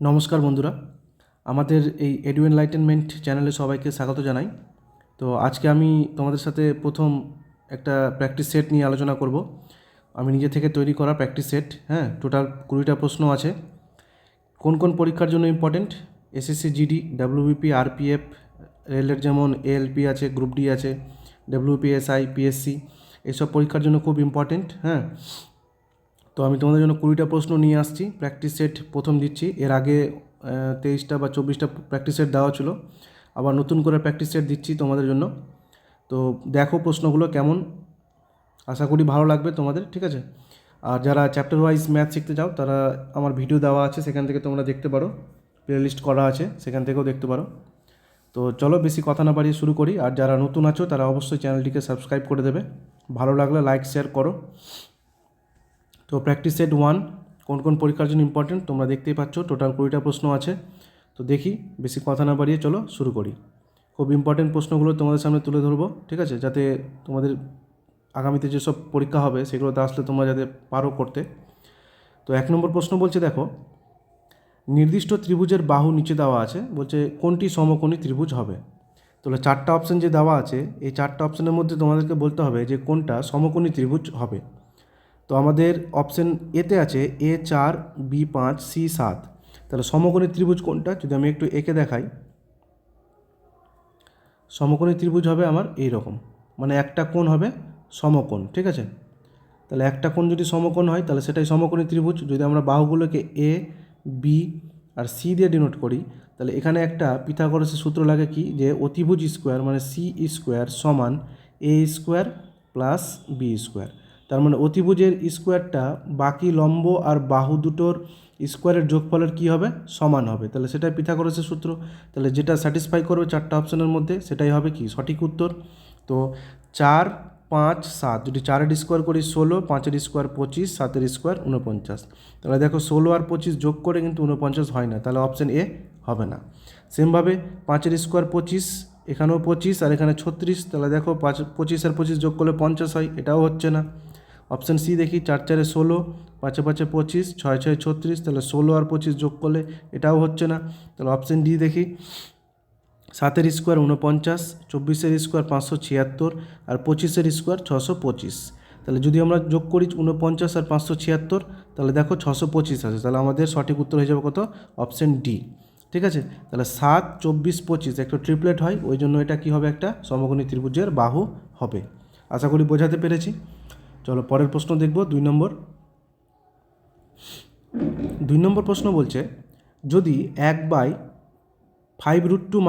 নমস্কার বন্ধুরা, আমাদের এই এডু এনলাইটেনমেন্ট চ্যানেলে সবাইকে স্বাগত জানাই। তো আজকে আমি তোমাদের সাথে প্রথম একটা প্র্যাকটিস সেট নিয়ে আলোচনা করব। আমি নিজে থেকে তৈরি করা প্র্যাকটিস সেট। টোটাল 20টা প্রশ্ন আছে। কোন কোন পরীক্ষার জন্য important? SSC GD, WBP, RPF, রেলের যেমন এএলপি আছে, গ্রুপ ডি আছে, ডাব্লিউপিএসআই, পিএসসি, এইসব পরীক্ষার জন্য খুব ইম্পর্টেন্ট। তো আমি তোমাদের জন্য 20টা প্রশ্ন নিয়ে আসছি, প্র্যাকটিস সেট প্রথম দিচ্ছি। এর আগে 23টা বা 24টা প্র্যাকটিস সেট দেওয়া ছিল, আবার নতুন করে প্র্যাকটিস সেট দিচ্ছি তোমাদের জন্য। তো দেখো প্রশ্নগুলো কেমন, আশা করি ভালো লাগবে তোমাদের, ঠিক আছে? আর যারা চ্যাপ্টার ওয়াইজ ম্যাথ শিখতে চাও তারা আমার ভিডিও দেওয়া আছে, সেখান থেকে তোমরা দেখতে পারো, প্লে লিস্ট করা আছে, সেখান থেকেও দেখতে পারো। তো চলো বেশি কথা না বাড়িয়ে শুরু করি। আর যারা নতুন আছো তারা অবশ্যই চ্যানেলটিকে সাবস্ক্রাইব করে দেবে, ভালো লাগলে লাইক শেয়ার করো। তো প্র্যাকটিস সেট 1 কোন কোন পরীক্ষার জন্য ইম্পর্টেন্ট তোমরা দেখতেই পাচ্ছ, টোটাল 20টা প্রশ্ন আছে। তো দেখি, বেশি কথা না বাড়িয়ে চলো শুরু করি। খুব ইম্পর্টেন্ট প্রশ্নগুলো তোমাদের সামনে তুলে ধরবো, ঠিক আছে, যাতে তোমাদের আগামীতে যেসব পরীক্ষা হবে সেগুলোতে আসলে তোমরা যাতে পারো করতে। তো 1 নম্বর প্রশ্ন বলছে, দেখো, নির্দিষ্ট ত্রিভুজের বাহু নিচে দেওয়া আছে, বলছে কোনটি সমকোণী ত্রিভুজ হবে। তাহলে 4টা অপশান যে দেওয়া আছে, এই 4টা অপশানের মধ্যে তোমাদেরকে বলতে হবে যে কোনটা সমকোণী ত্রিভুজ হবে। তো আমাদের অপশান এতে আছে A4, B5, C7। তাহলে সমকোণী ত্রিভুজ কোনটা, যদি আমি একটু এঁকে দেখাই, সমকোণী ত্রিভুজ হবে আমার এই রকম, মানে একটা কোণ হবে সমকোণ, ঠিক আছে? তাহলে একটা কোণ যদি সমকোণ হয় তাহলে সেটাই সমকোণী ত্রিভুজ। যদি আমরা বাহুগুলোকে A, B আর C দিয়ে ডিনোট করি, তাহলে এখানে একটা পিথাগোরাসের সূত্র লাগে কি, যে অতিভুজ স্কোয়ার মানে C স্কোয়ার সমান A square plus B square. তার মানে অতিভুজের স্কোয়ারটা বাকি লম্ব আর বাহু দুটোর স্কোয়ারের যোগফলের কী হবে, সমান হবে। তাহলে সেটাই পিথাগোরাসের সূত্র। তাহলে যেটা স্যাটিসফাই করবে 4টা অপশানের মধ্যে সেটাই হবে কি সঠিক উত্তর। তো 4, 5, 7, যদি 4-এর স্কোয়ার করি 16, 5-এর স্কোয়ার 25, 7-এর স্কোয়ার 49। তাহলে দেখো 16 আর 25 যোগ করে কিন্তু 49 হয় না, তাহলে অপশান এ হবে না। সেমভাবে 5-এর স্কোয়ার 25, এখানেও 25 আর এখানে 36, তাহলে দেখো 25 আর 25 যোগ করলে 50 হয়, এটাও হচ্ছে না। অপশান সি দেখি, 4-4-এ 16, 5-5-এ 25, 6-6-এ 36, তাহলে 16 আর 25 যোগ করলে এটাও হচ্ছে না। তাহলে অপশান ডি দেখি, 7-এর স্কোয়ার 49, 24-এর স্কোয়ার 576 আর 25-এর স্কোয়ার 625। তাহলে যদি আমরা যোগ করি 49 আর 576, তাহলে দেখো 625 আছে। তাহলে আমাদের সঠিক উত্তর হয়ে যাবে কত, অপশান ডি, ঠিক আছে? তাহলে 7, 24, 25 একটা ট্রিপলেট হয়, ওই জন্য এটা কী হবে, একটা সমকোণী ত্রিভুজের বাহু হবে। আশা করি বোঝাতে পেরেছি। চলো পরের প্রশ্ন দেখব, 2 নম্বর। 2 নম্বর প্রশ্ন বলছে, যদি 1/5√2 -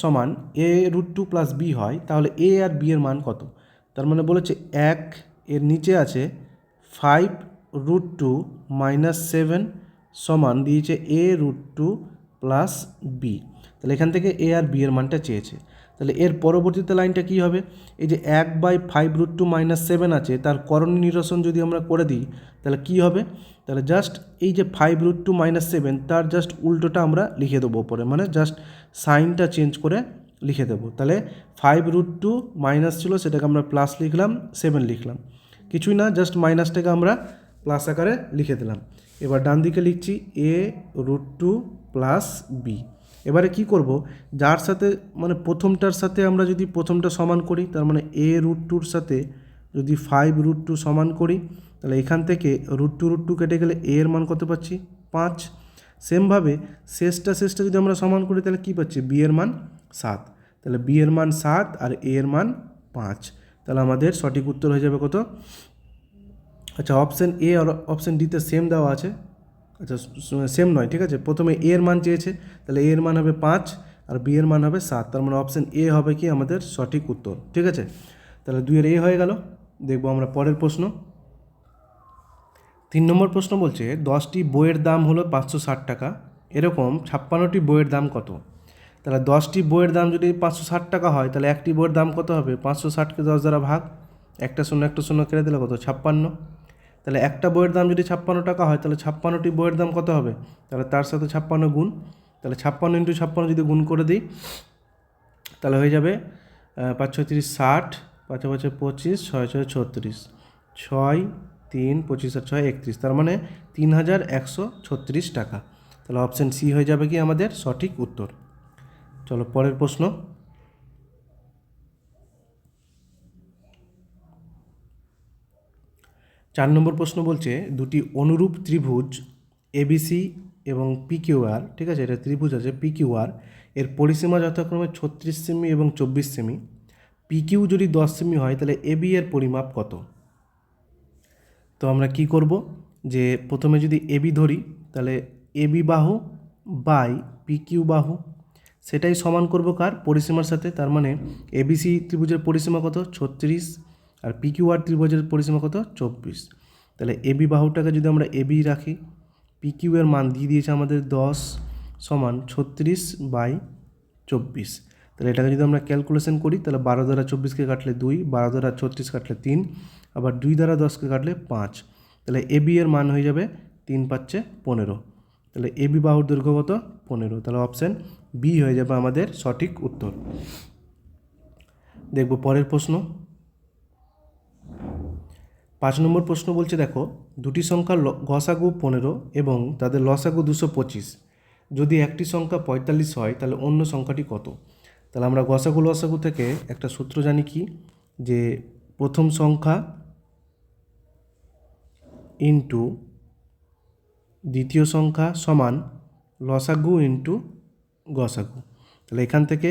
7 A√2 + B হয়, তাহলে A আর B এর মান কত? তার মানে বলেছে 1 এর নিচে আছে 5√2 - 7 সমান দিয়েছে A√2 + B। তাহলে এখান থেকে A আর B এর মানটা চেয়েছে। তাহলে এর পরবর্তীতে লাইনটা কী হবে, এই যে 1/5√2 - 7 আছে, তার করণীয় নিরসন যদি আমরা করে দিই তাহলে কী হবে, তাহলে জাস্ট এই যে 5√2 - 7 তার জাস্ট উল্টোটা আমরা লিখে দেবো ওপরে, মানে জাস্ট সাইনটা চেঞ্জ করে লিখে দেবো। তাহলে 5√2 মাইনাস ছিল, সেটাকে আমরা প্লাস লিখলাম, 7 লিখলাম, কিছুই না, জাস্ট মাইনাসটাকে আমরা প্লাস আকারে লিখে দিলাম। এবার ডান দিকে লিখছি A√2 + B। এবারে কি করব, যার সাথে মানে প্রথমটার সাথে আমরা যদি প্রথমটা সমান করি, তার মানে A√2-র সাথে যদি 5√2 সমান করি, তাহলে এখান থেকে √2 কেটে গেলে A এর মান কত পাচ্ছি, 5। সেমভাবে শেষটা যদি আমরা সমান করি তাহলে কী পাচ্ছি, B এর মান 7। তাহলে B এর মান 7 আর A এর মান 5। তাহলে আমাদের সঠিক উত্তর হয়ে যাবে কত, আচ্ছা অপশান এ আর অপশান ডিতে সেম দেওয়া আছে, আচ্ছা সেম নয়, ঠিক আছে, প্রথমে এ এর মান চেয়েছে, তাহলে এ এর মান হবে 5 আর বি এর মান হবে 7। তার মানে অপশান এ হবে কি আমাদের সঠিক উত্তর, ঠিক আছে? তাহলে 2-এর এ হয়ে গেল। দেখবো আমরা পরের প্রশ্ন। 3 নম্বর প্রশ্ন বলছে, 10টি বইয়ের দাম হলো 560 টাকা, এরকম 56টি বইয়ের দাম কত? তাহলে 10টি বইয়ের দাম যদি 560 টাকা হয়, তাহলে একটি বইয়ের দাম কত হবে, 560কে 10 দ্বারা ভাগ, একটা শূন্য কেটে দিলে কত, 56। তাহলে একটা বইয়ের দাম যদি 56 টাকা হয়, তাহলে 56টি বইয়ের দাম কত হবে, তাহলে তার সাথে 56 গুণ, তাহলে 56 × 56 যদি গুণ করে দিই তাহলে হয়ে যাবে 5 × 6 = 60, 5 × 5 = 25, 6 × 6 = 36, 6, 3, 25 আর 6 31, তার মানে 3136 টাকা। তাহলে অপশান সি হয়ে যাবে কি আমাদের সঠিক উত্তর। চলো পরের প্রশ্ন। 4 নম্বর প্রশ্ন বলছে দুটি অনুরূপ ত্রিভুজ এবিসি এবং পিকিউআর, ঠিক আছে, এটা ত্রিভুজ আছে পিকিউআর, এর পরিসীমা যথাক্রমে 36 সেমি এবং 24 সেমি। পিকিউ যদি 10 সেমি হয় তাহলে এবি এর পরিমাপ কত? তো আমরা কি করব, যে প্রথমে যদি এবি ধরি তাহলে এবি বাহু বাই পিকিউ বাহু, সেটাই সমান করব কার পরিসীমার সাথে। তার মানে এবিসি ত্রিভুজের পরিসীমা কত 36 আর পিকিউআর ত্রিভুজের পরিসীমা কত 24। তাহলে এবি বাহুটাকে যদি আমরা এবি রাখি, পিকিউ এর মান দিয়ে দিয়েছে আমাদের 10 সমান 36/24। তাহলে এটাকে যদি আমরা ক্যালকুলেশন করি তাহলে 12 দ্বারা 24কে কাটলে 2, 12 দ্বারা 36 কাটলে 3, আবার 2 দ্বারা 10কে কাটলে 5। তাহলে এবি এর মান হয়ে যাবে 3 5 15। তাহলে এবি বাহুর দৈর্ঘ্য কত 15। তাহলে অপশান বি হয়ে যাবে আমাদের সঠিক উত্তর। দেখব পরের প্রশ্ন। 5 নম্বর প্রশ্ন বলছে দেখো দুটি সংখ্যার গসাগু 15 এবং তাদের লসাগু 225, যদি একটি সংখ্যা 45 হয় তাহলে অন্য সংখ্যাটি কত? তাহলে আমরা গসাগু লসাগু থেকে একটা সূত্র জানি কি, যে প্রথম সংখ্যা ইন্টু দ্বিতীয় সংখ্যা সমান লসাগু ইন্টু গসাগু। তাহলে এখান থেকে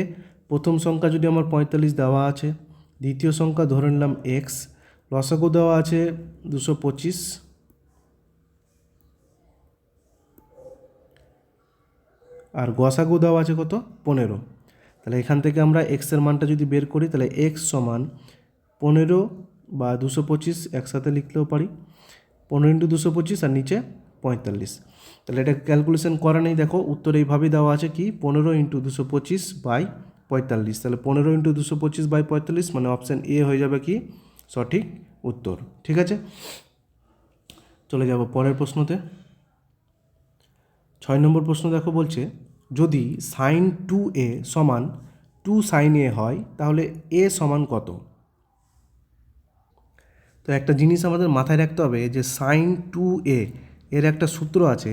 প্রথম সংখ্যা যদি আমার 45 দেওয়া আছে, দ্বিতীয় সংখ্যা ধরে নিলাম এক্স, লসাগু দেওয়া আছে 225, আর গসাগু দেওয়া আছে কত 15। তাহলে এখান থেকে আমরা এক্সের মানটা যদি বের করি তাহলে এক্স সমান 15 বা 225 একসাথে লিখলেও পারি, 15 ইন্টু 225 আর নিচে 45। তাহলে এটা ক্যালকুলেশন করা নেই, দেখো উত্তর এইভাবেই দেওয়া আছে কি 15 ইন্টু 225/45। তাহলে 15 ইন্টু 225/45 মানে অপশান এ হয়ে যাবে কি সঠিক উত্তর। ঠিক আছে, চলে যাব পরের প্রশ্নতে। 6 নম্বর প্রশ্ন দেখো বলছে যদি sin 2a সমান 2 sin a হয় তাহলে a সমান কত? তো একটা জিনিস আমাদের মাথায় রাখতে হবে যে sin 2a এর একটা সূত্র আছে,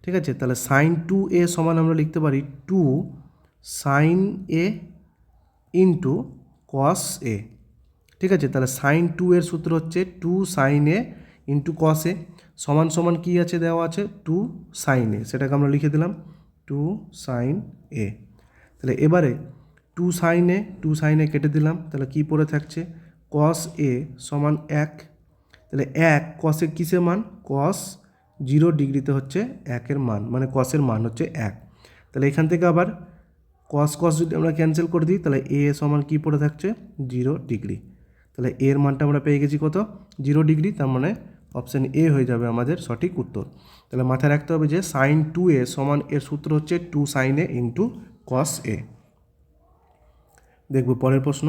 ঠিক আছে। তাহলে sin 2a সমান আমরা লিখতে পারি 2 sin a into cos a, ঠিক আছে। তাহলে sin 2 এর সূত্র হচ্ছে 2 sin a into cos a সমান সমান কী আছে দেওয়া আছে 2 sin a, সেটাকে আমরা লিখে দিলাম 2 sin a। তাহলে এবারে 2 sin a কেটে দিলাম, তাহলে কি পড়ে থাকছে cos a সমান 1। তাহলে 1 cos এ কিসের মান, cos 0 ডিগ্রিতে হচ্ছে 1 মান, মানে cos এর মান হচ্ছে 1। তাহলে এখান থেকে আবার cos যদি আমরা ক্যান্সেল করে দিই তাহলে a সমান কি পড়ে থাকছে 0 ডিগ্রি। তাহলে এর মানটা আমরা পেয়ে গেছি কত 0 ডিগ্রি, তার মানে অপশান এ হয়ে যাবে আমাদের সঠিক উত্তর। তাহলে মাথায় রাখতে হবে যে sin 2a সমান এর সূত্র হচ্ছে 2 sin a into cos a। দেখব পরের প্রশ্ন।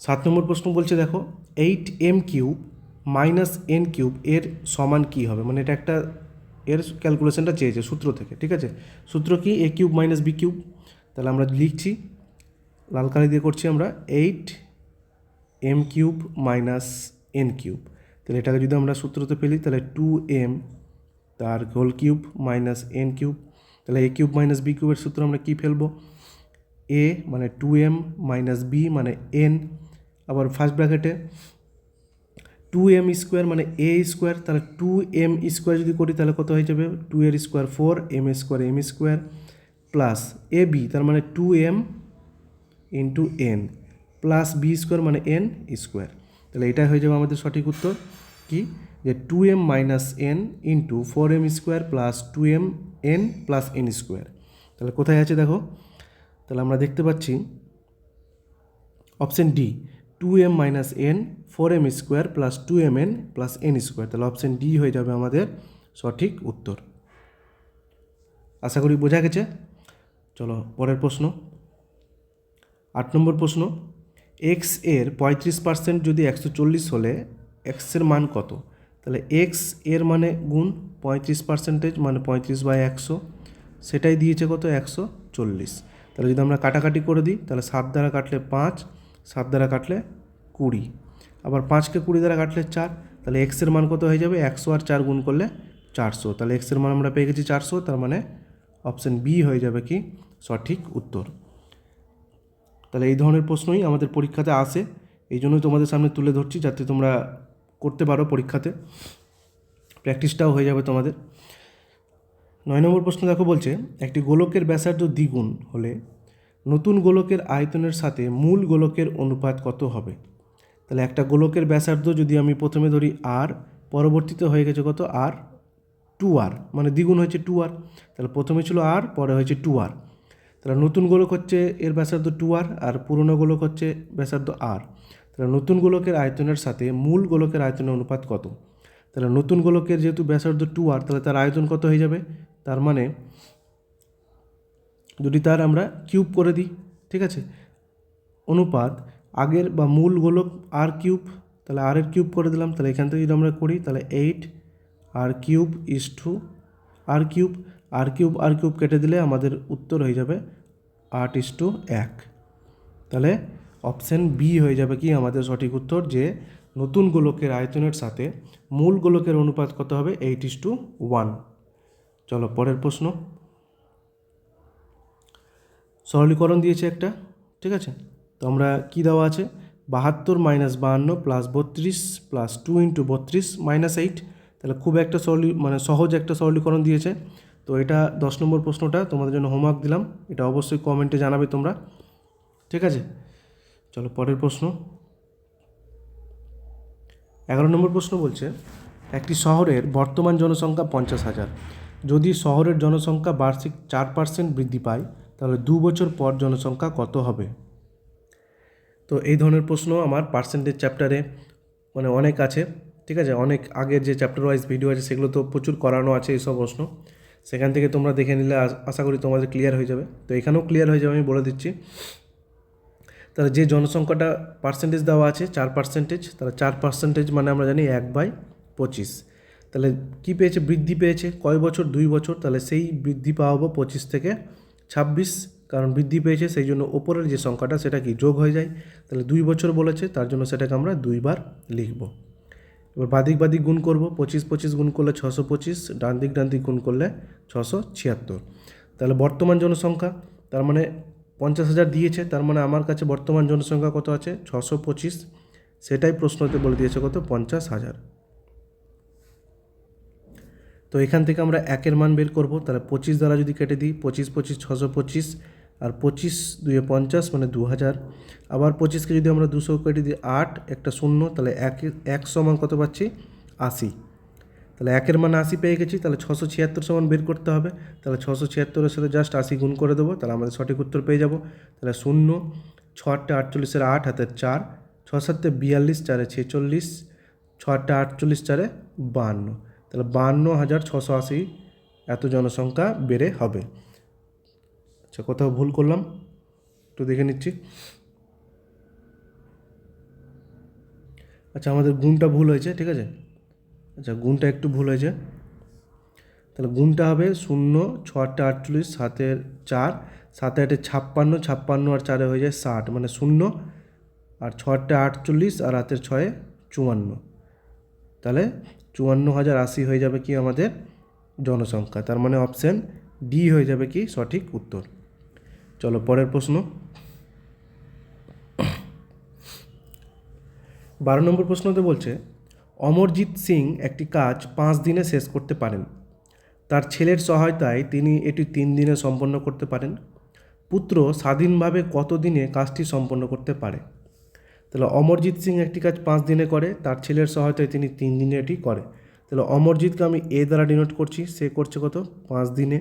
7 নম্বর প্রশ্ন বলছে দেখো 8m³ - n³ এর সমান কি হবে, মানে এটা একটা এর ক্যালকুলেশনটা চেয়েছে সূত্র থেকে, ঠিক আছে। সূত্র কি a³ - b³। তাহলে আমরা লিখছি লাল কালি দিয়ে করছি আমরা 8m³ - n³। তাহলে এটাকে যদি আমরা সূত্রতে পেলি তাহলে 2m তার হোল কিউব মাইনাস n³। তাহলে a³ - b³ এর সূত্র আমরা কি ফেলবো, a মানে 2m মাইনাস b মানে n, আবার ফার্স্ট ব্র্যাকেটে 2m² মানে a²। তাহলে 2m² যদি করি তাহলে কত হয়ে যাবে 2 এর স্কোয়ার 4, m² প্লাস ab তার মানে 2m into n plus b² মানে n²। তাহলে এটা হয়ে যাবে আমাদের সঠিক উত্তর কি, যে 2m - n into 4m² plus 2m n plus n²। তাহলে কোথায় আছে দেখো, তাহলে আমরা দেখতে পাচ্ছি option D 2m - n 4m² plus 2mn plus n²। তাহলে অপশান ডি হয়ে যাবে আমাদের সঠিক উত্তর। আশা করি বোঝা গেছে। চলো পরের প্রশ্ন। 8 নম্বর প্রশ্ন x এর 35% যদি 140 হলে x এর মান কত? তাহলে x এর মানে গুণ 35% মানে 35/100, সেটাই দিয়েছে কত 140। তাহলে যদি আমরা কাটাকাটি করে দিই তাহলে 7 দ্বারা কাটলে 5, 7 দ্বারা কাটলে 20, আবার 5কে 20 দ্বারা কাটলে 4। তাহলে x এর মান কত হয়ে যাবে 100 আর 4 গুণ করলে 400, তাহলে এক্সের মান আমরা পেয়ে গেছি 400, তার মানে অপশান বি হয়ে যাবে কি সঠিক উত্তর। তাহলে এই ধরনের প্রশ্নই আমাদের পরীক্ষাতে আসে, এই জন্যই তোমাদের সামনে তুলে ধরছি যাতে তোমরা করতে পারো পরীক্ষাতে, প্র্যাকটিসটাও হয়ে যাবে তোমাদের। 9 নম্বর প্রশ্ন দেখো, বলছে একটি গোলকের ব্যাসার্ধ দ্বিগুণ হলে নতুন গোলকের আয়তনের সাথে মূল গোলকের অনুপাত কত হবে? তাহলে একটা গোলকের ব্যাসার্ধ যদি আমি প্রথমে ধরি আর, পরবর্তীতে হয়ে গেছে কত আর 2r, মানে দ্বিগুণ হয়েছে 2r, তাহলে প্রথমে ছিল আর, পরে হয়েছে 2r, তাহলে নতুন গোলক হচ্ছে এর ব্যাসার্ধ 2r আর পুরনো গোলক হচ্ছে ব্যাসার্ধ r, তাহলে নতুন গোলকের আয়তনের সাথে মূল গোলকের আয়তনের অনুপাত কত? তাহলে নতুন গোলকের যেহেতু ব্যাসার্ধ 2r, তাহলে তার আয়তন কত হয়ে যাবে? তার মানে যদি তার আমরা কিউব করে দিই, ঠিক আছে, অনুপাত আগের বা মূল গোলক আর কিউব, তাহলে আর এর কিউব করে দিলাম, তাহলে এখান থেকে যদি আমরা করি তাহলে 8 r cube is two r cube, r cube r cube কেটে দিলে আমাদের উত্তর হয়ে যাবে 8:1, তাহলে অপশান বি হয়ে যাবে কি আমাদের সঠিক উত্তর, যে নতুন গোলকের আয়তনের সাথে মূল গোলকের অনুপাত কত হবে? 8:1। চলো পরের প্রশ্ন, সরলীকরণ দিয়েছে একটা, ঠিক আছে, তো আমরা কী দেওয়া আছে 72 - 52 + 32 + 2 × 32 - 8, তাহলে খুব একটা সহজ একটা সরলীকরণ দিয়েছে। তো এটা 10 নম্বর প্রশ্নটা তোমাদের জন্য হোমওয়ার্ক দিলাম, এটা অবশ্যই কমেন্টে জানাবে তোমরা, ঠিক আছে। চলো পরের প্রশ্ন, 11 নম্বর প্রশ্ন বলছে একটি শহরের বর্তমান জনসংখ্যা 50,000, যদি শহরের জনসংখ্যা বার্ষিক 4% বৃদ্ধি পায় তাহলে 2 বছর পর জনসংখ্যা কত হবে? তো এই ধরনের প্রশ্ন আমার পার্সেন্টেজ চ্যাপ্টারে মানে অনেক আছে, ঠিক আছে, অনেক আগের যে চ্যাপ্টার ওয়াইজ ভিডিও আছে সেগুলো তো প্রচুর করানো আছে এইসব প্রশ্ন, সেখান থেকে তোমরা দেখে নিলে আশা করি তোমাদের ক্লিয়ার হয়ে যাবে। তো এখানেও ক্লিয়ার হয়ে যাবে, আমি বলে দিচ্ছি। তাহলে যে জনসংখ্যাটা পার্সেন্টেজ দেওয়া আছে 4%, তাহলে 4% মানে আমরা জানি 1/25, তাহলে কী পেয়েছে? বৃদ্ধি পেয়েছে, কয় বছর? 2 বছর, তাহলে সেই বৃদ্ধি পাওয়াবো 25 থেকে 26, কারণ বৃদ্ধি পেয়েছে সেই জন্য ওপরের যে সংখ্যাটা সেটা কি যোগ হয়ে যায়, তাহলে 2 বছর বলেছে তার জন্য সেটাকে আমরা 2 বার লিখব। এবার বাদিক গুণ করব, 25 গুণ করলে 625, ডান দিক গুণ করলে 676, তাহলে বর্তমান জনসংখ্যা, তার মানে 50,000 দিয়েছে, তার মানে আমার কাছে বর্তমান জনসংখ্যা কত আছে? 625, সেটাই প্রশ্নতে বলে দিয়েছে কত? 50,000। তো এখান থেকে আমরা একের মান বের করব, তাহলে 25 দ্বারা যদি কেটে দিই 25 25 625, আর 25 2 50 মানে 2000, আবার 25কে যদি আমরা 200 কেটে দিই 8 একটা 0, তাহলে 1 সমান কত পাচ্ছি? 80, তাহলে একের মান 80 পেয়ে গেছি, তাহলে 676 সমান বের করতে হবে, তাহলে 676-এর সাথে জাস্ট 80 গুণ করে দেবো, তাহলে আমাদের সঠিক উত্তর পেয়ে যাব। তাহলে 0 6 8 48 8 হাতের 4, 6 7 42 4 46, 6 8 48 4 52, তাহলে 52,680 এত জনসংখ্যা বেড়ে হবে। আচ্ছা, কোথাও ভুল করলাম একটু দেখে নিচ্ছি। আচ্ছা, আমাদের গুণটা ভুল হয়েছে, ঠিক আছে, আচ্ছা গুণটা একটু ভুল হয়েছে, তাহলে গুণটা হবে 0 6 8 48 7 4, 7 8 56, 56 আর 4 হয়ে যায় 60, মানে 0 আর 6 48 আর হাতের 6 54, তাহলে 54,080 হয়ে যাবে কি আমাদের জনসংখ্যা, তার মানে অপশান ডি হয়ে যাবে কি সঠিক উত্তর। চলো পরের প্রশ্ন, 12 নম্বর প্রশ্নতে বলছে অমরজিৎ সিং একটি কাজ 5 দিনে শেষ করতে পারেন, তার ছেলের সহায়তায় তিনি এটি 3 দিনে সম্পন্ন করতে পারেন, পুত্র স্বাধীনভাবে কত দিনে কাজটি সম্পন্ন করতে পারে? তাহলে অমরজিৎ সিং একটি কাজ 5 দিনে করে, তার ছেলের সহায়তায় তিনি 3 দিনে এটি করে, তাহলে অমরজিৎকে আমি এ দ্বারা ডিনোট করছি, সে করছে কত? 5 দিনে,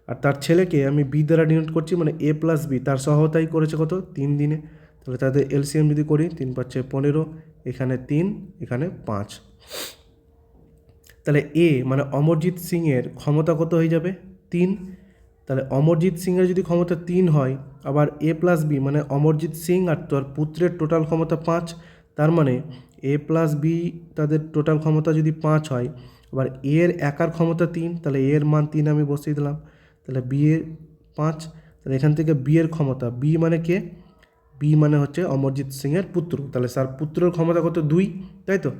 আর তার ছেলেকে আমি বি দ্বারা ডিনোট করছি, মানে এ প্লাস বি, তার সহায়তাই করেছে কত? 3 দিনে, তাহলে তাদের এলসিএম যদি করি 3 5 15, এখানে 3 এখানে 5, তাহলে এ মানে অমরজিৎ সিংয়ের ক্ষমতা কত হয়ে যাবে? 3, তাহলে অমরজিৎ সিংয়ের যদি ক্ষমতা 3 হয়, আবার এ প্লাস বি মানে অমরজিৎ সিং আর তার পুত্রের টোটাল ক্ষমতা 5, তার মানে এ প্লাস বি তাদের টোটাল ক্ষমতা যদি 5 হয়, আবার এর একার ক্ষমতা 3, তাহলে এর মান 3 আমি বসিয়ে দিলাম, তাহলে বি এর 5, তাহলে এখান থেকে বি এর ক্ষমতা, বি মানে কে? বি মানে হচ্ছে অমরজিৎ সিংয়ের পুত্র, তাহলে তার পুত্রের ক্ষমতা কত? 2, তাই তো,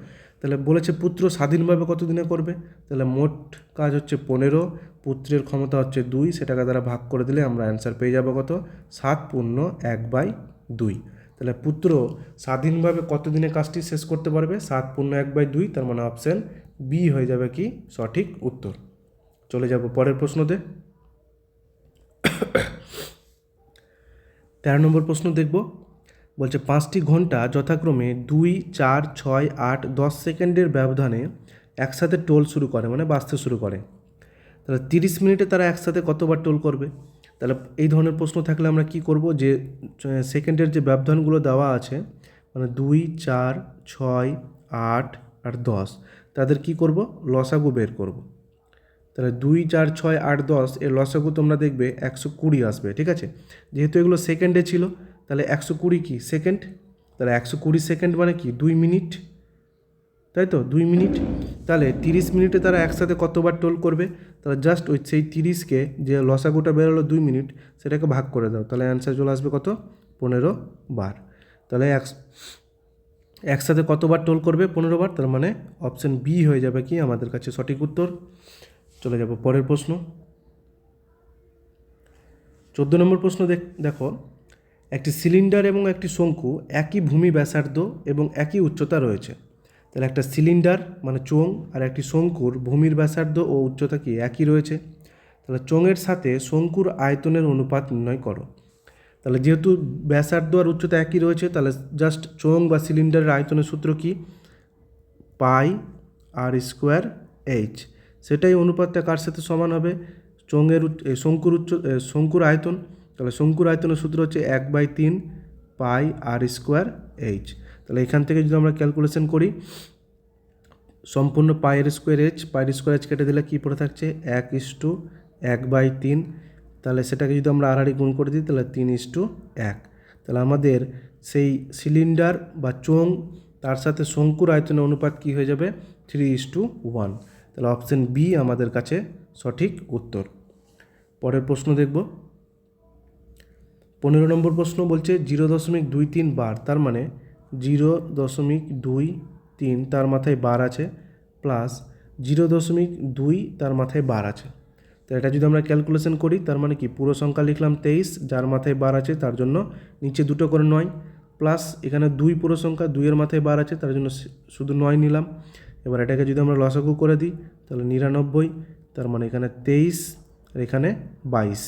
তাহলে বলেছে পুত্র স্বাধীনভাবে কত দিনে করবে, তাহলে মোট কাজ হচ্ছে 15, পুত্রের ক্ষমতা হচ্ছে 2, সেটাকে দ্বারা ভাগ করে দিলে আমরা অ্যান্সার পেয়ে যাবো কত, 7 পূর্ণ 1/2। তাহলে পুত্র স্বাধীনভাবে কত দিনে কাজটি শেষ করতে পারবে, 7 পূর্ণ 1/2, তার মানে অপশান বি হয়ে যাবে কি সঠিক উত্তর। চলে যাব পরের প্রশ্নতে। 13 নম্বর প্রশ্ন দেখব। বলছে 5টি ঘন্টা যথাক্রমে 2, 4, 6, 8, 10 সেকেন্ডের ব্যবধানে একসাথে টোল শুরু করে, মানে বাজতে শুরু করে। তাহলে 30 মিনিটে তারা একসাথে কতবার টোল করবে। তাহলে এই ধরনের প্রশ্ন থাকলে আমরা কি করব, যে সেকেন্ডের যে ব্যবধানগুলো দেওয়া আছে, মানে 2, 4, 6, 8 আর 10, তাদের কি করব, লসাগু বের করব। তাহলে 2, 4, 6, 8, 10 এর লসাগু তোমরা দেখবে 120 আসবে, ঠিক আছে। যেহেতু এগুলো সেকেন্ডে ছিল, তাহলে 120 কি সেকেন্ড, তাহলে 120 সেকেন্ড মানে কি 2 মিনিট, তাই তো 2 মিনিট। তাহলে 30 মিনিটে তারা একসাথে কতবার টোল করবে, তাহলে জাস্ট ওই সেই 30কে যে লসাগুটা বেরোলো 2 মিনিট, সেটাকে ভাগ করে দাও, তাহলে অ্যান্সার চলে আসবে কত, 15 বার। তাহলে একসাথে কতবার টোল করবে, 15 বার, তার মানে অপশান বি হয়ে যাবে কি আমাদের কাছে সঠিক উত্তর। চলে যাব পরের প্রশ্ন। 14 নম্বর প্রশ্ন দেখো, একটি সিলিন্ডার এবং একটি শঙ্কু একই ভূমি ব্যাসার্ধ এবং একই উচ্চতা রয়েছে। তাহলে একটা সিলিন্ডার মানে চোঙ আর একটি শঙ্কুর ভূমির ব্যাসার্ধ ও উচ্চতা কি একই রয়েছে। তাহলে চোঙের সাথে শঙ্কুর আয়তনের অনুপাত নির্ণয় করো। তাহলে যেহেতু ব্যাসার্ধ আর উচ্চতা একই রয়েছে, তাহলে জাস্ট চোঙ বা সিলিন্ডারের আয়তনের সূত্র কি, পাই আর স্কোয়ার এইচ। সেটাই অনুপাতটা কার সাথে সমান হবে, শঙ্কুর আয়তন। তাহলে শঙ্কুর আয়তনের সূত্র হচ্ছে 1/3 পাই আর স্কোয়ার এইচ। তাহলে এখান থেকে যদি আমরা ক্যালকুলেশন করি, সম্পূর্ণ পায়ের স্কোয়ার এইচ কেটে দিলে কী পড়ে থাকছে 1:1/3। তাহলে সেটাকে যদি আমরা আড়াআড়ি গুণ করে দিই, তাহলে 3:1। তাহলে আমাদের সেই সিলিন্ডার বা চোঙ তার সাথে শঙ্কুর আয়তনের অনুপাত কী হয়ে যাবে, 3:1। তাহলে অপশান বি আমাদের কাছে সঠিক উত্তর। পরের প্রশ্ন দেখব। 15 নম্বর প্রশ্ন বলছে 0.23 বার, তার মানে 0.23 তার মাথায় বার আছে, প্লাস 0.2 তার মাথায় বার আছে। তো এটা যদি আমরা ক্যালকুলেশন করি, তার মানে কি পুরো সংখ্যা লিখলাম 23, যার মাথায় বার আছে তার জন্য নিচে দুটো করে 9, প্লাস এখানে 2 পুরো সংখ্যা, 2 মাথায় বার আছে তার জন্য শুধু 9 নিলাম। এবার এটাকে যদি আমরা লসাগু করে দিই, তাহলে 99, তার মানে এখানে 23 আর এখানে 22।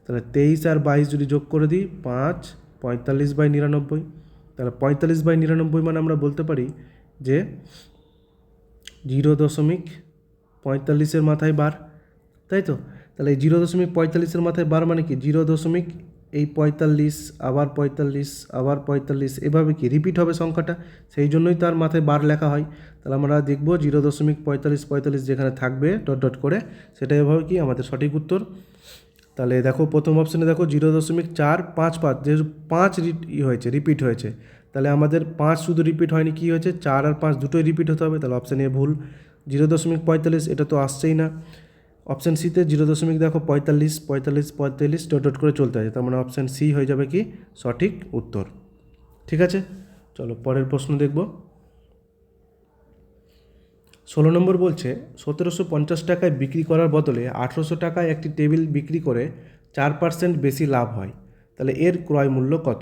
তাহলে 23 আর 22 যদি যোগ করে দিই 5, 45/99। তাহলে 45/99 মানে আমরা বলতে পারি যে 0.45 মাথায় বার, তাই তো। তাহলে এই 0.45 মাথায় বার মানে কি 0.45 আবার 45 আবার 45, এভাবে কি রিপিট হবে সংখ্যাটা, সেই জন্যই তার মাথায় বার লেখা হয়। তাহলে আমরা দেখব 0.45 যেখানে থাকবে ডট ডট করে, সেটা এভাবে কি আমাদের সঠিক উত্তর। তাহলে দেখো প্রথম অপশানে দেখো 0.455, যেহেতু 5 হয়েছে রিপিট হয়েছে, তাহলে আমাদের 5 শুধু রিপিট হয়নি, কি হয়েছে 4 আর 5 দুটোই রিপিট হতে হবে, তাহলে অপশান এ ভুল। 0.45 এটা তো আসছেই না। অপশান সিতে 0.45 ডট ডট করে চলতে আছে, তার মানে অপশান সি হয়ে যাবে কি সঠিক উত্তর। ঠিক আছে, চলো পরের প্রশ্ন দেখব। 16 নম্বর বলছে 1750 টাকায় বিক্রি করার বদলে 1800 টাকায় একটি টেবিল বিক্রি করে 4% বেশি লাভ হয়, তাহলে এর ক্রয় মূল্য কত।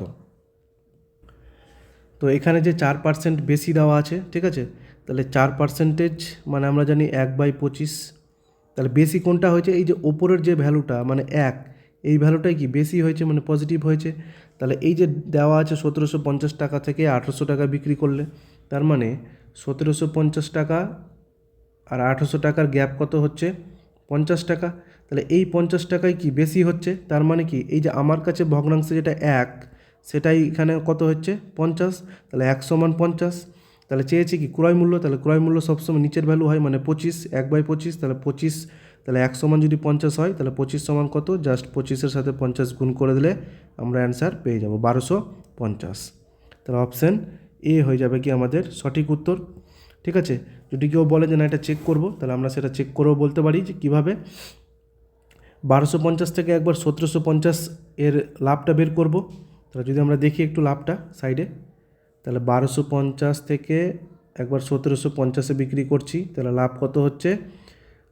তো এখানে যে 4% বেশি দেওয়া আছে, ঠিক আছে, তাহলে 4% মানে আমরা জানি 1/25। তাহলে বেশি কোনটা হয়েছে, এই যে ওপরের যে ভ্যালুটা মানে 1, এই ভ্যালুটাই কি বেশি হয়েছে, মানে পজিটিভ হয়েছে। তাহলে এই যে দেওয়া আছে 1750 টাকা থেকে 1800 টাকা বিক্রি করলে, তার মানে 1750 টাকা আর 1800 টাকার গ্যাপ কত হচ্ছে 50 টাকা। তাহলে এই 50 টাকায় কি বেশি হচ্ছে, তার মানে কি এই যে আমার কাছে ভগ্নাংশে যেটা 1, সেটাই এখানে কত হচ্ছে 50। তাহলে 1 = 50। তাহলে চেয়েছি কি ক্রয় মূল্য, তাহলে ক্রয় মূল্য সবসময় নিচের ভ্যালু হয়, মানে 25, 1/25। তাহলে 25, তাহলে 1 = যদি 50 হয়, তাহলে 25 = কত, জাস্ট 25-এর সাথে 50 গুণ করে দিলে আমরা অ্যান্সার পেয়ে যাব 1250। তাহলে অপশান এ হয়ে যাবে কি আমাদের সঠিক উত্তর। ঠিক আছে, যদি কেউ বলে যে না এটা চেক করব, তাহলে আমরা সেটা চেক করেও বলতে পারি যে কীভাবে। 1250 থেকে একবার 1750 এর লাভটা বের করব। তাহলে যদি আমরা দেখি একটু লাভটা সাইডে, তাহলে 1250 থেকে একবার 1750 বিক্রি করছি, তাহলে লাভ কত হচ্ছে?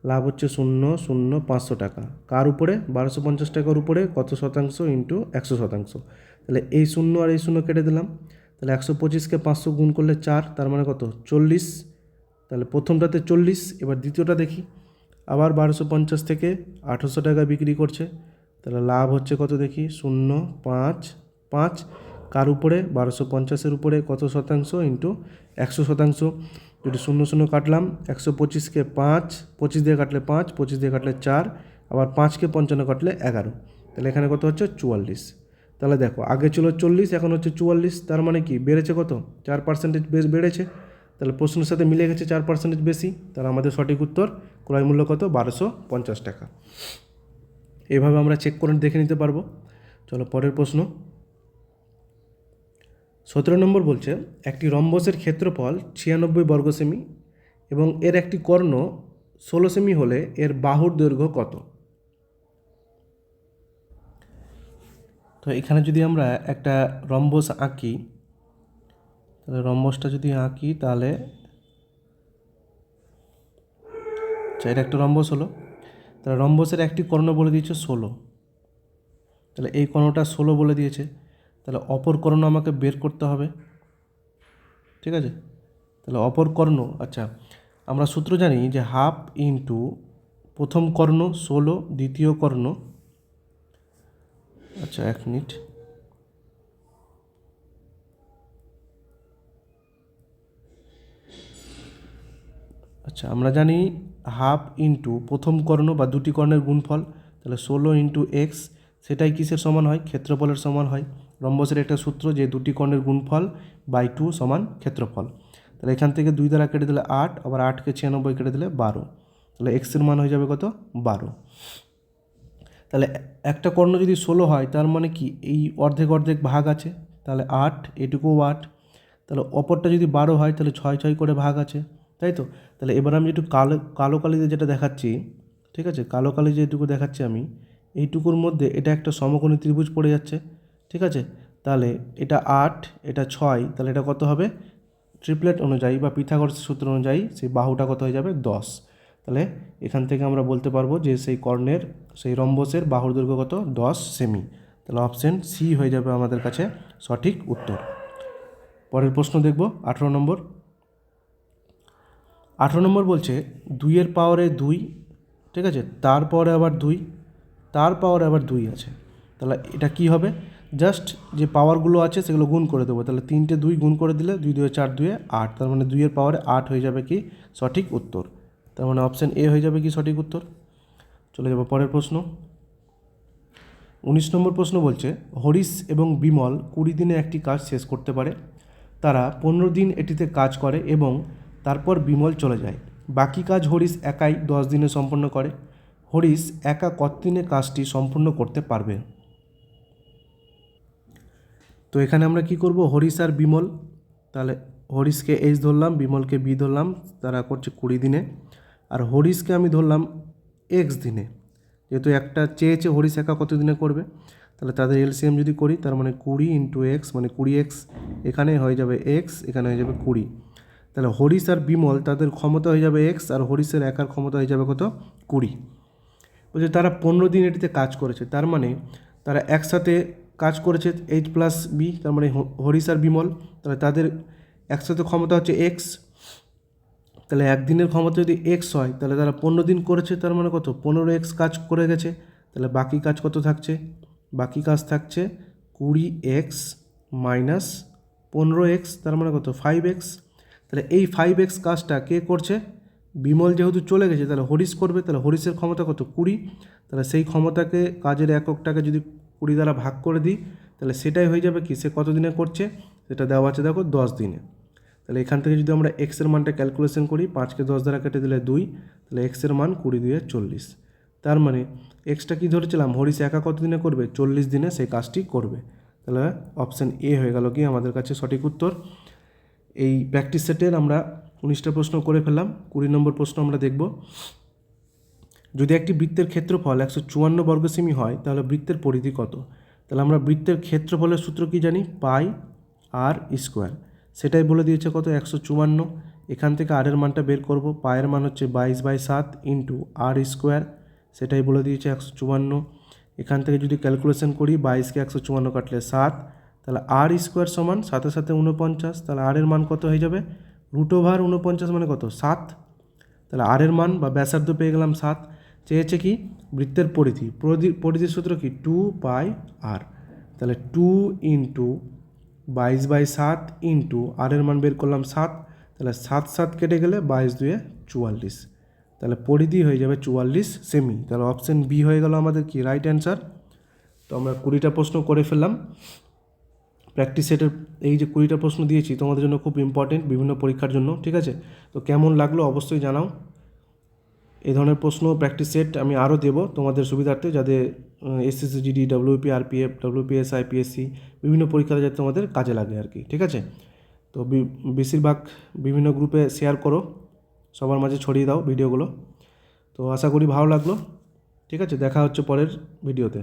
লাভ হচ্ছে 0,00500 টাকা। কার উপরে? 1250 টাকার উপরে কত শতাংশ ইন্টু 100%। তাহলে এই 0 আর এই 0 কেটে দিলাম, তাহলে 125কে 500 গুণ করলে 4, তার মানে কত? 40। তাহলে প্রথমটাতে 40, এবার দ্বিতীয়টা দেখি। আবার 1250 থেকে 1800 টাকা বিক্রি করছে, তাহলে লাভ হচ্ছে কত দেখি? 0,5 কার উপরে? 1250-এর উপরে কত শতাংশ ইন্টু 100%। যদি 0 কাটলাম, 125কে 5, 25 দিয়ে কাটলে 5, 25 দিয়ে কাটলে 4, আবার 5কে 55 কাটলে 11, তাহলে এখানে কত হচ্ছে? 44। তাহলে দেখো, আগে ছিল 40, এখন হচ্ছে 44, তার মানে কি বেড়েছে কত? 4% বেড়েছে। তাহলে প্রশ্নের সাথে মিলে গেছে 4% বেশি, তাহলে আমাদের সঠিক উত্তর ক্রয় মূল্য কত? 1250 টাকা। এভাবে আমরা চেক করে দেখে নিতে পারবো। চলো পরের প্রশ্ন। 17 নম্বর বলছে, একটি রম্বসের ক্ষেত্রফল 96 বর্গ সেমি এবং এর একটি কর্ণ 16 সেমি হলে এর বাহুর দৈর্ঘ্য কত? তো এখানে যদি আমরা একটা রম্বস আঁকি, তাহলে রম্বসটা যদি আঁকি তাহলে এটা একটা রম্বস হলো। তাহলে রম্বসের একটি কর্ণ বলে দিয়েছে 16, তাহলে এই কর্ণটা 16 বলে দিয়েছে, তাহলে অপর কর্ণ আমাকে বের করতে হবে। ঠিক আছে, তাহলে অপর কর্ণ, আচ্ছা আমরা সূত্র জানি যে হাফ ইন্টু প্রথম কর্ণ 16, দ্বিতীয় কর্ণ, আচ্ছা 1 মিনিট, আচ্ছা আমরা জানি হাফ ইন্টু প্রথম কর্ণ বা দুটি কর্ণের গুণফল, তাহলে 16 ইন্টু এক্স, সেটাই কিসের সমান হয়? ক্ষেত্রফলের সমান হয়। রম্বসের একটা সূত্র যে দুটি কর্ণের গুণফল বাই 2 সমান ক্ষেত্রফল। তাহলে এখান থেকে 2 দ্বারা কেটে দিলে 8, আবার 8কে 96 কেটে দিলে 12, তাহলে এক্সের মান হয়ে যাবে কত? 12। তাহলে একটা কর্ণ যদি 16 হয়, তার মানে কি এই অর্ধেক অর্ধেক ভাগ আছে, তাহলে 8, এটুকুও 8, তাহলে অপরটা যদি 12 হয়, তাহলে 6 6 করে ভাগ আছে, তাই তো? তাহলে এবার আমি একটু কালো কালিতে যেটা দেখাচ্ছি, ঠিক আছে, কালো কালি যেটুকু দেখাচ্ছি আমি, এইটুকুর মধ্যে এটা একটা সমকোণী ত্রিভুজ পড়ে যাচ্ছে, ঠিক আছে? তাহলে এটা 8, এটা 6, তাহলে এটা কত হবে? ট্রিপলেট অনুযায়ী বা পিথাগোরাসের সূত্র অনুযায়ী সেই বাহুটা কত হয়ে যাবে? 10। তাহলে এখান থেকে আমরা বলতে পারবো যে সেই কর্ণের, সেই রম্বসের বাহুর দৈর্ঘ্য কত? 10 সেমি। তাহলে অপশন সি হয়ে যাবে আমাদের কাছে সঠিক উত্তর। পরের প্রশ্ন দেখব 18 নম্বর। 18 নম্বর বলছে 2 এর পাওয়ারে 2, ঠিক আছে, তার পাওয়ারে আবার 2, তার পাওয়ারে আবার 2 আছে, তাহলে এটা কি হবে? জাস্ট যে পাওয়ারগুলো আছে সেগুলো গুণ করে দেবো, তাহলে 3টে 2 গুণ করে দিলে 2 2 4 2 8, তার মানে 2 এর পাওয়ারে 8 হয়ে যাবে কি সঠিক উত্তর। তার মানে অপশান এ হয়ে যাবে কি সঠিক উত্তর। চলে যাব পরের প্রশ্ন। 19 নম্বর প্রশ্ন বলছে, হরিশ এবং বিমল 20 দিনে একটি কাজ শেষ করতে পারে। তারা 15 দিন এটিতে কাজ করে এবং তারপর বিমল চলে যায়। বাকি কাজ হরিশ একাই 10 দিনে সম্পন্ন করে। হরিশ একা কত দিনে কাজটি সম্পূর্ণ করতে পারবে? তো এখানে আমরা কি করব? হরিশ আর বিমল, তাহলে হরিশকে এইচ ধরলাম, বিমলকে বি ধরলাম, তারা করছে 20 দিনে, আর হরিশকে আমি ধরলাম এক্স দিনে, যেহেতু একটা চেয়েছে হরিশ একা কত দিনে করবে, তাহলে তাদের এলসিএম যদি করি, তার মানে 20 ইন্টু এক্স মানে 20x, এখানে হয়ে যাবে এক্স, এখানে হয়ে যাবে 20। তাহলে হরিশ আর বিমল তাদের ক্ষমতা হয়ে যাবে এক্স, আর হরিশের একার ক্ষমতা হয়ে যাবে কত? 20। বলছে তারা 15 দিন এটিতে কাজ করেছে, তার মানে তারা একসাথে কাজ করেছে এইচ প্লাস বি, তার মানে হরিশ আর বিমল, তাহলে তাদের একসাথে ক্ষমতা হচ্ছে এক্স। তাহলে একদিনের ক্ষমতা যদি এক্স হয়, তাহলে তারা 15 দিন করেছে, তার মানে কত? 15x কাজ করে গেছে। তাহলে বাকি কাজ কত থাকছে? বাকি কাজ থাকছে 20x মাইনাস 15x, তার মানে কত? 5x। তাহলে এই 5x কাজটা কে করছে? বিমল যেহেতু চলে গেছে, তাহলে হরিশ করবে, তাহলে হরিশের ক্ষমতা কত? 20। তাহলে সেই ক্ষমতাকে, কাজের এককটাকে যদি 20 দ্বারা ভাগ করে দিই, তাহলে সেটাই হয়ে যাবে কি সে কত দিনে করছে, সেটা দেওয়া আছে দেখো 10 দিনে। তাহলে এখান থেকে যদি আমরা এক্সের মানটা ক্যালকুলেশন করি, 5কে 10 দ্বারা কেটে দিলে 2, তাহলে এক্সের মান 20 দিয়ে 40। তার মানে এক্সটা কি ধরেছিলাম? হরিশ একা কত দিনে করবে? 40 দিনে সেই কাজটি করবে। তাহলে অপশান এ হয়ে গেল কি আমাদের কাছে সঠিক উত্তর। এই প্র্যাকটিস সেটের আমরা 19টা প্রশ্ন করে ফেললাম। 20 নম্বর প্রশ্ন আমরা দেখব। যদি একটি বৃত্তের ক্ষেত্রফল 154 বর্গ সেমি হয়, তাহলে বৃত্তের পরিধি কত? তাহলে আমরা বৃত্তের ক্ষেত্রফলের সূত্র কি জানি? পাই আর স্কোয়ার, সেটাই বলে দিয়েছে কত? 154। এখান থেকে আর এর মানটা বের করব। পায়ের মান হচ্ছে 22/7 ইন্টু আর স্কোয়ার, সেটাই বলে দিয়েছে 154। এখান থেকে যদি ক্যালকুলেশন করি 22কে 154 কাটলে 7, তাহলে আর স্কোয়ার সমান 7 সাথে 49, তাহলে আর এর মান কত হয়ে যাবে, √49 মানে কত 7। তাহলে আর এর মান বা ব্যাসার্ধ পেয়ে গেলাম 7। চেয়েছে কি বৃত্তের পরিধি, পরিধির সূত্র কি 2πr, তাহলে 2 ইন্টু 22/7 ইন্টু আর এর মান বের করলাম 7, তাহলে 7 কেটে গেলে 22 44, তাহলে পরিধি হয়ে যাবে 44 সেমি। তাহলে অপশান বি হয়ে গেল আমাদের কি রাইট অ্যান্সার। তো আমরা 20টা প্রশ্ন করে ফেললাম প্র্যাকটিস সেটের। এই যে 20টা প্রশ্ন দিয়েছি তোমাদের জন্য খুব ইম্পর্টেন্ট বিভিন্ন পরীক্ষার জন্য, ঠিক আছে। তো কেমন লাগলো অবশ্যই জানাও। এই ধরনের প্রশ্ন প্র্যাকটিস সেট আমি আরও দেবো তোমাদের সুবিধার্থে, যাতে SSC GD, WP, RPF, WPS, IPSC বিভিন্ন পরীক্ষাতে যাতে তোমাদের কাজে লাগে আর কি, ঠিক আছে। তো বেশিরভাগ বিভিন্ন গ্রুপে শেয়ার করো, সবার মাঝে ছড়িয়ে দাও ভিডিওগুলো। তো আশা করি ভালো লাগলো, ঠিক আছে। দেখা হচ্ছে পরের ভিডিওতে।